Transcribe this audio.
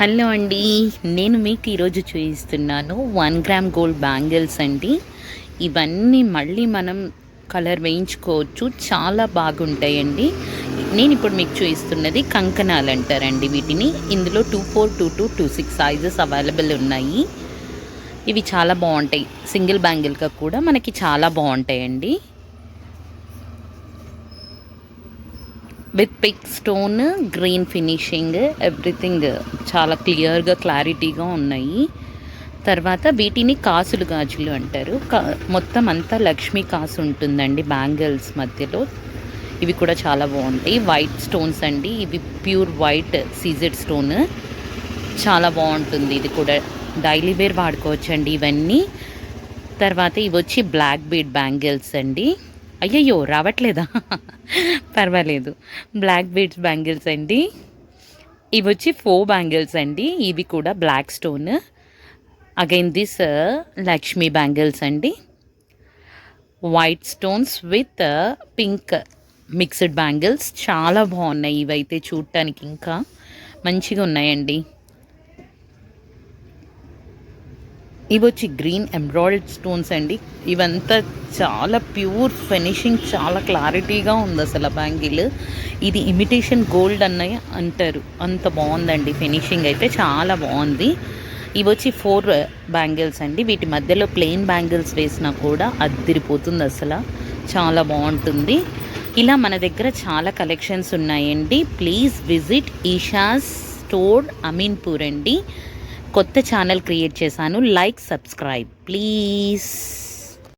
Hello అండి, నేను మీకు ఈరోజు చూపిస్తున్నాను 1 గ్రామ్ గోల్డ్ బ్యాంగిల్స్ అండి. ఇవన్నీ మళ్ళీ మనం కలర్ వేయించుకోవచ్చు, చాలా బాగుంటాయండి. నేను ఇప్పుడు మీకు చూపిస్తున్నది కంకణాలు అంటారండి వీటిని. ఇందులో 24, 22, 26 సైజెస్ అవైలబుల్ ఉన్నాయి. ఇవి చాలా బాగుంటాయి, సింగిల్ బ్యాంగిల్గా కూడా మనకి చాలా బాగుంటాయండి. With pick stone, green finishing, everything చాలా క్లియర్గా క్లారిటీగా ఉన్నాయి. తర్వాత వీటిని కాసులు గాజులు అంటారు. మొత్తం అంతా లక్ష్మీ కాసు ఉంటుందండి బ్యాంగిల్స్ మధ్యలో. ఇవి కూడా చాలా బాగుంటాయి. వైట్ స్టోన్స్ అండి, ఇవి ప్యూర్ వైట్ సీజెడ్ స్టోన్. చాలా బాగుంటుంది, ఇది కూడా డైలీ వేర్ వాడుకోవచ్చండి ఇవన్నీ. తర్వాత ఇవి వచ్చి బ్లాక్ బీడ్ బ్యాంగిల్స్ అండి. అయ్యయ్యో రావట్లేదా? పర్వాలేదు. బ్లాక్ బీడ్స్ బ్యాంగిల్స్ అండి. ఇవి వచ్చి 4 బ్యాంగిల్స్ అండి. ఇవి కూడా black stone. Again this Lakshmi bangles అండి. White stones with pink mixed bangles. చాలా బాగున్నాయి ఇవైతే, చూడటానికి ఇంకా మంచిగా ఉన్నాయండి. ఇవి వచ్చి గ్రీన్ ఎంబ్రాయిడర్డ్ స్టోన్స్ అండి. ఇవంతా చాలా ప్యూర్ ఫినిషింగ్, చాలా క్లారిటీగా ఉంది అసలు బ్యాంగిల్. ఇది ఇమిటేషన్ గోల్డ్ అన్నయ్య అంటారు, అంత బాగుందండి ఫినిషింగ్ అయితే, చాలా బాగుంది. ఇవి వచ్చి 4 బ్యాంగిల్స్ అండి. వీటి మధ్యలో ప్లెయిన్ బ్యాంగిల్స్ వేసినా కూడా అద్దిరిపోతుంది అసలు, చాలా బాగుంటుంది. ఇలా మన దగ్గర చాలా కలెక్షన్స్ ఉన్నాయండి. ప్లీజ్ విజిట్ ఈషాస్ స్టోర్, అమీన్పూర్ అండి. కొత్త ఛానల్ క్రియేట్ చేశాను, లైక్ సబ్స్క్రైబ్ ప్లీజ్.